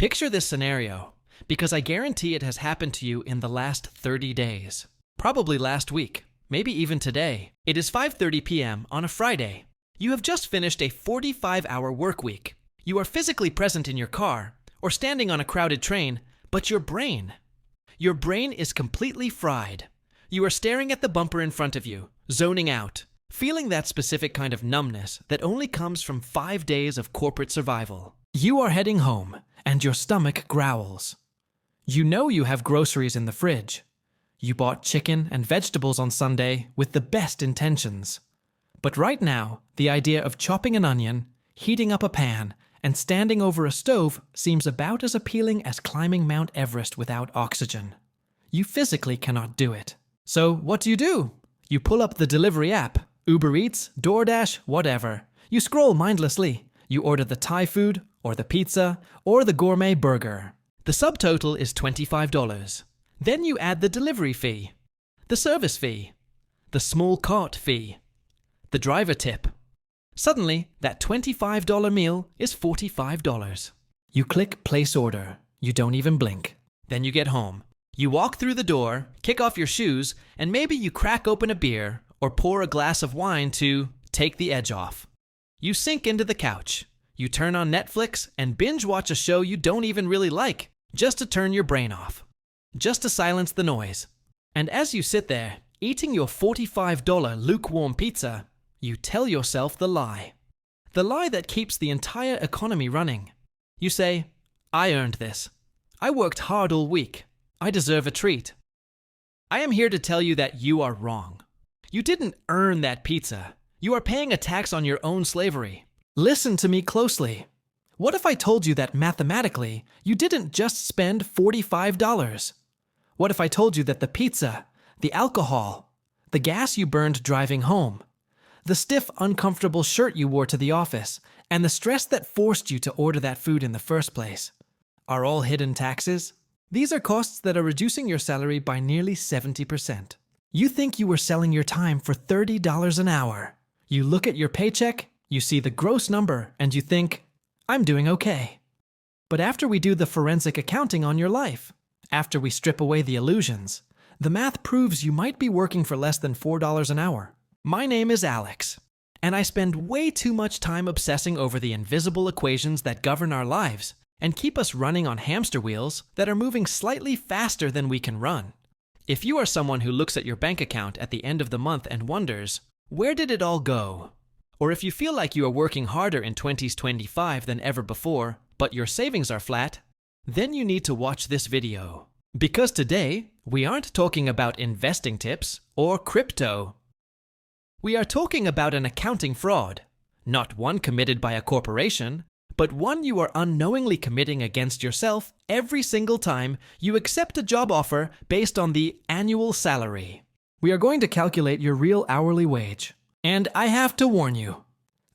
Picture this scenario, because I guarantee it has happened to you in the last 30 days. Probably last week, maybe even today. It is 5:30 p.m. on a Friday. You have just finished a 45-hour work week. You are physically present in your car or standing on a crowded train, but your brain is completely fried. You are staring at the bumper in front of you, zoning out, feeling that specific kind of numbness that only comes from 5 days of corporate survival. You are heading home, and your stomach growls. You know you have groceries in the fridge. You bought chicken and vegetables on Sunday with the best intentions. But right now, the idea of chopping an onion, heating up a pan, and standing over a stove seems about as appealing as climbing Mount Everest without oxygen. You physically cannot do it. So what do? You pull up the delivery app, Uber Eats, DoorDash, whatever. You scroll mindlessly. You order the Thai food, or the pizza, or the gourmet burger. The subtotal is $25. Then you add the delivery fee, the service fee, the small cart fee, the driver tip. Suddenly, that $25 meal is $45. You click place order. You don't even blink. Then you get home. You walk through the door, kick off your shoes, and maybe you crack open a beer or pour a glass of wine to take the edge off. You sink into the couch. You turn on Netflix and binge watch a show you don't even really like, just to turn your brain off, just to silence the noise. And as you sit there, eating your $45 lukewarm pizza, you tell yourself the lie that keeps the entire economy running. You say, I earned this. I worked hard all week. I deserve a treat. I am here to tell you that you are wrong. You didn't earn that pizza. You are paying a tax on your own slavery. Listen to me closely. What if I told you that mathematically, you didn't just spend $45? What if I told you that the pizza, the alcohol, the gas you burned driving home, the stiff, uncomfortable shirt you wore to the office, and the stress that forced you to order that food in the first place are all hidden taxes? These are costs that are reducing your salary by nearly 70%. You think you were selling your time for $30 an hour. You look at your paycheck, you see the gross number, and you think, I'm doing okay. But after we do the forensic accounting on your life, after we strip away the illusions, the math proves you might be working for less than $4 an hour. My name is Alex, and I spend way too much time obsessing over the invisible equations that govern our lives and keep us running on hamster wheels that are moving slightly faster than we can run. If you are someone who looks at your bank account at the end of the month and wonders, where did it all go? Or if you feel like you are working harder in 2025 than ever before, but your savings are flat, then you need to watch this video. Because today, we aren't talking about investing tips or crypto. We are talking about an accounting fraud, not one committed by a corporation, but one you are unknowingly committing against yourself every single time you accept a job offer based on the annual salary. We are going to calculate your real hourly wage. And I have to warn you,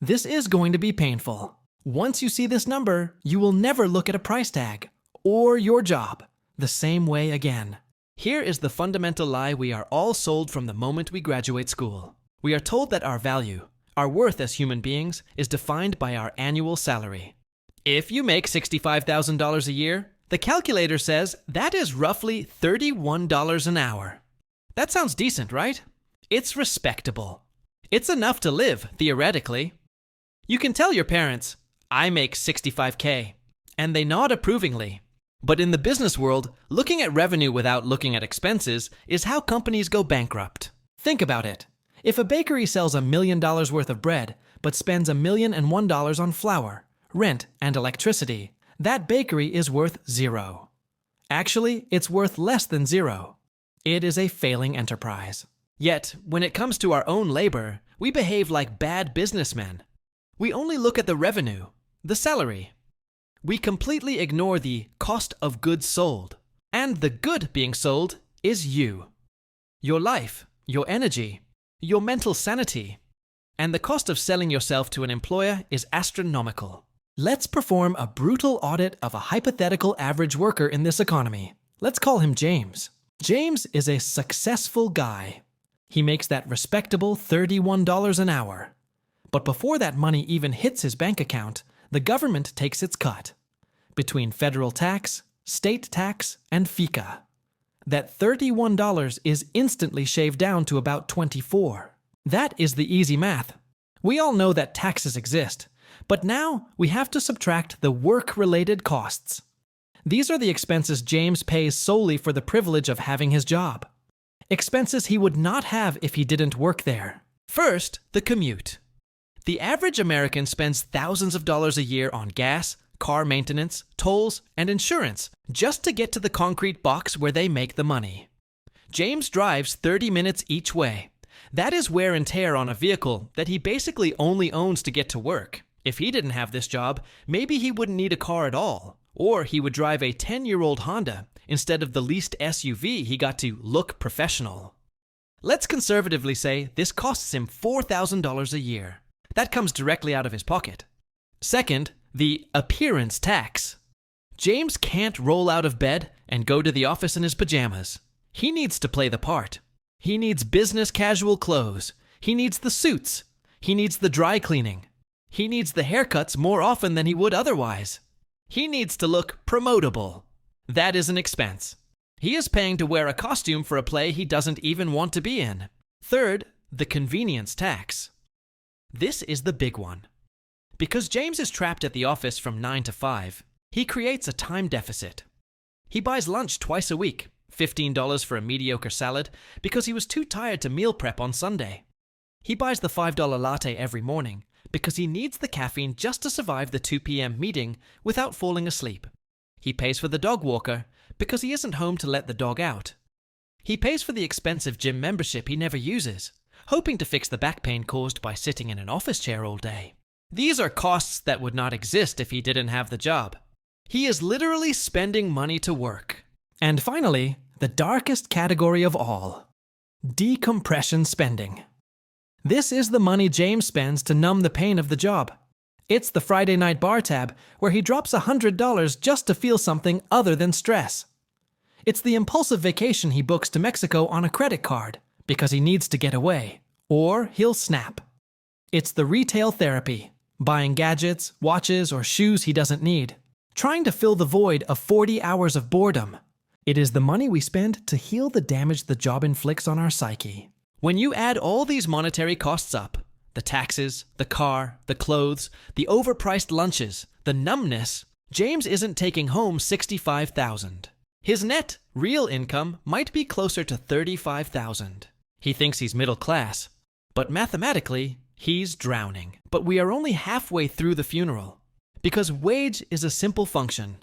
this is going to be painful. Once you see this number, you will never look at a price tag or your job the same way again. Here is the fundamental lie we are all sold from the moment we graduate school. We are told that our value, our worth as human beings, is defined by our annual salary. If you make $65,000 a year, the calculator says that is roughly $31 an hour. That sounds decent, right? It's respectable. It's enough to live, theoretically. You can tell your parents, I make $65K, and they nod approvingly. But in the business world, looking at revenue without looking at expenses is how companies go bankrupt. Think about it. If a bakery sells $1 million worth of bread, but spends $1,001 on flour, rent, and electricity, that bakery is worth zero. Actually, it's worth less than zero. It is a failing enterprise. Yet, when it comes to our own labor, we behave like bad businessmen. We only look at the revenue, the salary. We completely ignore the cost of goods sold. And the good being sold is you. Your life, your energy, your mental sanity. And the cost of selling yourself to an employer is astronomical. Let's perform a brutal audit of a hypothetical average worker in this economy. Let's call him James. James is a successful guy. He makes that respectable $31 an hour. But before that money even hits his bank account, the government takes its cut. between federal tax, state tax, and FICA. That $31 is instantly shaved down to about $24. That is the easy math. We all know that taxes exist, but now we have to subtract the work-related costs. These are the expenses James pays solely for the privilege of having his job. Expenses he would not have if he didn't work there. First, the commute. The average American spends thousands of dollars a year on gas, car maintenance, tolls, and insurance just to get to the concrete box where they make the money. James drives 30 minutes each way. That is wear and tear on a vehicle that he basically only owns to get to work. If he didn't have this job, maybe he wouldn't need a car at all, or he would drive a 10-year-old Honda instead of the leased SUV he got to look professional. Let's conservatively say this costs him $4,000 a year. That comes directly out of his pocket. Second, the appearance tax. James can't roll out of bed and go to the office in his pajamas. He needs to play the part. He needs business casual clothes. He needs the suits. He needs the dry cleaning. He needs the haircuts more often than he would otherwise. He needs to look promotable. That is an expense. He is paying to wear a costume for a play he doesn't even want to be in. Third, the convenience tax. This is the big one. Because James is trapped at the office from 9 to 5, he creates a time deficit. He buys lunch twice a week, $15 for a mediocre salad, because he was too tired to meal prep on Sunday. He buys the $5 latte every morning because he needs the caffeine just to survive the 2 p.m. meeting without falling asleep. He pays for the dog walker because he isn't home to let the dog out. He pays for the expensive gym membership he never uses, hoping to fix the back pain caused by sitting in an office chair all day. These are costs that would not exist if he didn't have the job. He is literally spending money to work. And finally, the darkest category of all: decompression spending. This is the money James spends to numb the pain of the job. It's the Friday night bar tab where he drops $100 just to feel something other than stress. It's the impulsive vacation he books to Mexico on a credit card because he needs to get away, or he'll snap. It's the retail therapy, buying gadgets, watches, or shoes he doesn't need, trying to fill the void of 40 hours of boredom. It is the money we spend to heal the damage the job inflicts on our psyche. When you add all these monetary costs up, the taxes, the car, the clothes, the overpriced lunches, the numbness, James isn't taking home $65,000. His net, real income might be closer to $35,000. He thinks he's middle class, but mathematically, he's drowning. But we are only halfway through the funeral, because wage is a simple function: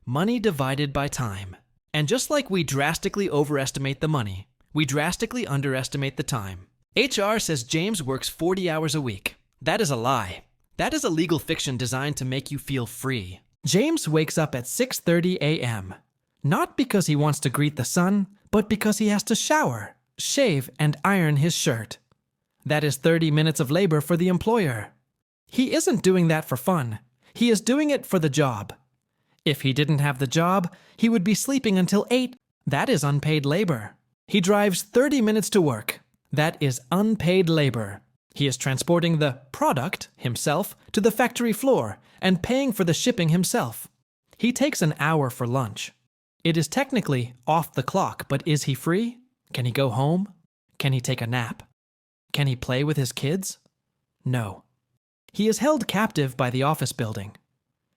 money divided by time. And just like we drastically overestimate the money, we drastically underestimate the time. HR says James works 40 hours a week. That is a lie. That is a legal fiction designed to make you feel free. James wakes up at 6:30 a.m., not because he wants to greet the sun, but because he has to shower, shave, and iron his shirt. That is 30 minutes of labor for the employer. He isn't doing that for fun. He is doing it for the job. If he didn't have the job, he would be sleeping until 8. That is unpaid labor. He drives 30 minutes to work. That is unpaid labor. He is transporting the product himself to the factory floor and paying for the shipping himself. He takes an hour for lunch. It is technically off the clock, but is he free? Can he go home? Can he take a nap? Can he play with his kids? No. He is held captive by the office building.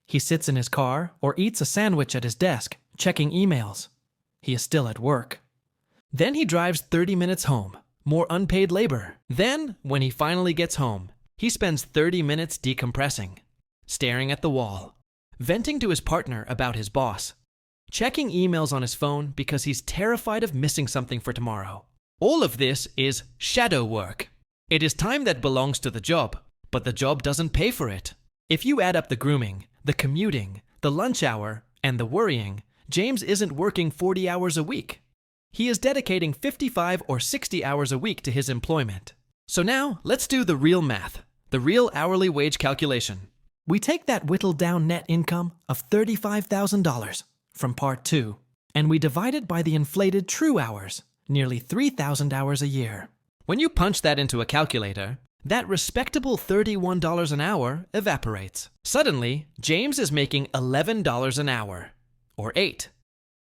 He sits in his car or eats a sandwich at his desk, checking emails. He is still at work. Then he drives 30 minutes home, more unpaid labor. Then, when he finally gets home, he spends 30 minutes decompressing, staring at the wall, venting to his partner about his boss, checking emails on his phone because he's terrified of missing something for tomorrow. All of this is shadow work. It is time that belongs to the job, but the job doesn't pay for it. If you add up the grooming, the commuting, the lunch hour, and the worrying, James isn't working 40 hours a week. He is dedicating 55 or 60 hours a week to his employment. So now, let's do the real math, the real hourly wage calculation. We take that whittled down net income of $35,000 from Part 2, and we divide it by the inflated true hours, nearly 3,000 hours a year. When you punch that into a calculator, that respectable $31 an hour evaporates. Suddenly, James is making $11 an hour, or $8.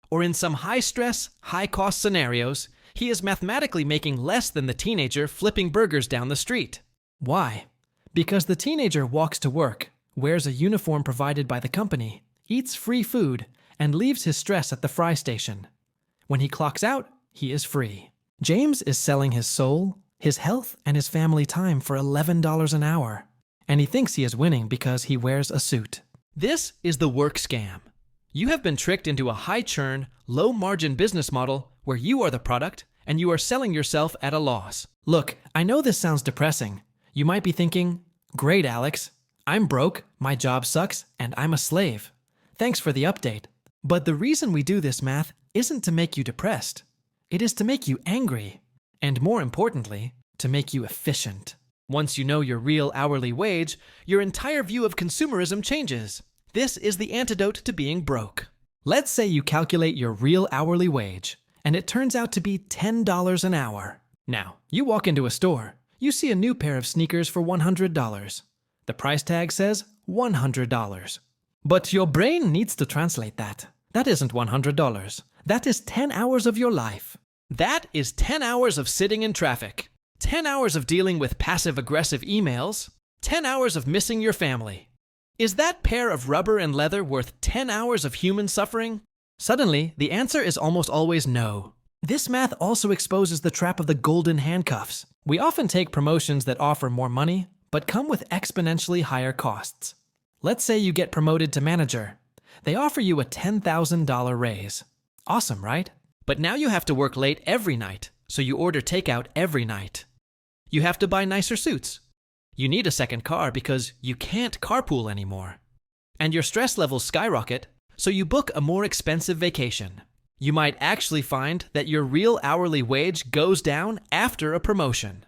Or in some high-stress, high-cost scenarios, he is mathematically making less than the teenager flipping burgers down the street. Why? Because the teenager walks to work, wears a uniform provided by the company, eats free food, and leaves his stress at the fry station. When he clocks out, he is free. James is selling his soul, his health, and his family time for $11 an hour. And he thinks he is winning because he wears a suit. This is the work scam. You have been tricked into a high-churn, low-margin business model where you are the product and you are selling yourself at a loss. Look, I know this sounds depressing. You might be thinking, great, Alex. I'm broke, my job sucks, and I'm a slave. Thanks for the update. But the reason we do this math isn't to make you depressed. It is to make you angry. And more importantly, to make you efficient. Once you know your real hourly wage, your entire view of consumerism changes. This is the antidote to being broke. Let's say you calculate your real hourly wage, and it turns out to be $10 an hour. Now, you walk into a store. You see a new pair of sneakers for $100. The price tag says $100. But your brain needs to translate that. That isn't $100. That is 10 hours of your life. That is 10 hours of sitting in traffic, 10 hours of dealing with passive-aggressive emails, 10 hours of missing your family. Is that pair of rubber and leather worth 10 hours of human suffering? Suddenly, the answer is almost always no. This math also exposes the trap of the golden handcuffs. We often take promotions that offer more money, but come with exponentially higher costs. Let's say you get promoted to manager. They offer you a $10,000 raise. Awesome, right? But now you have to work late every night, so you order takeout every night. You have to buy nicer suits. You need a second car because you can't carpool anymore. And your stress levels skyrocket, so you book a more expensive vacation. You might actually find that your real hourly wage goes down after a promotion.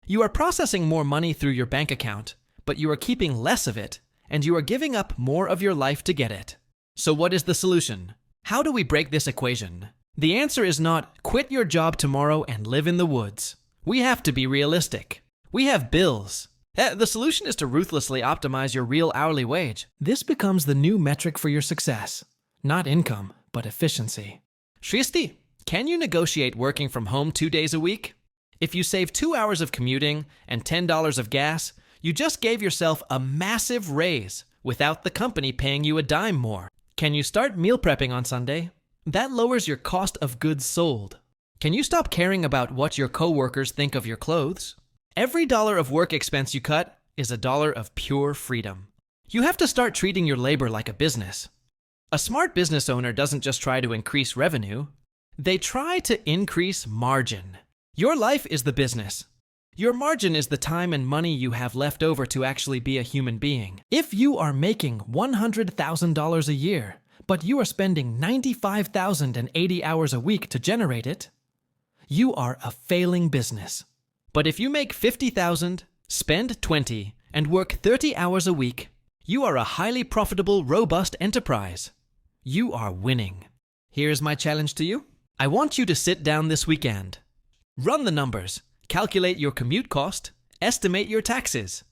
You are processing more money through your bank account, but you are keeping less of it, and you are giving up more of your life to get it. So what is the solution? How do we break this equation? The answer is not quit your job tomorrow and live in the woods. We have to be realistic. We have bills. The solution is to ruthlessly optimize your real hourly wage. This becomes the new metric for your success. Not income, but efficiency. Shristi, can you negotiate working from home 2 days a week? If you save 2 hours of commuting and $10 of gas, you just gave yourself a massive raise without the company paying you a dime more. Can you start meal prepping on Sunday? That lowers your cost of goods sold. Can you stop caring about what your coworkers think of your clothes? Every dollar of work expense you cut is a dollar of pure freedom. You have to start treating your labor like a business. A smart business owner doesn't just try to increase revenue. They try to increase margin. Your life is the business. Your margin is the time and money you have left over to actually be a human being. If you are making $100,000 a year, but you are spending 95,080 hours a week to generate it, you are a failing business. But if you make 50,000, spend 20, and work 30 hours a week, you are a highly profitable, robust enterprise. You are winning. Here's my challenge to you. I want you to sit down this weekend. Run the numbers, calculate your commute cost, estimate your taxes.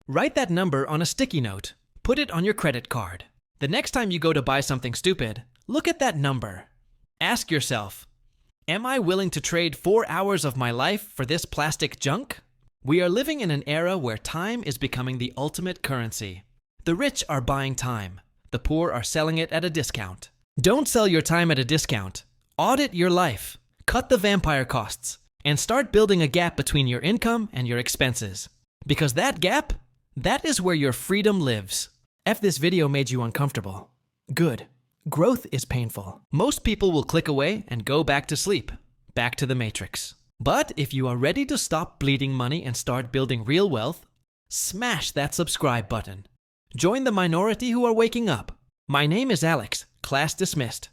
Write that number on a sticky note. Put it on your credit card. The next time you go to buy something stupid, look at that number. Ask yourself, am I willing to trade 4 hours of my life for this plastic junk? We are living in an era where time is becoming the ultimate currency. The rich are buying time. The poor are selling it at a discount. Don't sell your time at a discount. Audit your life. Cut the vampire costs. And start building a gap between your income and your expenses. Because that gap, that is where your freedom lives. If this video made you uncomfortable, good. Growth is painful. Most people will click away and go back to sleep, back to the matrix. But if you are ready to stop bleeding money and start building real wealth, smash that subscribe button. Join the minority who are waking up. My name is Alex, class dismissed.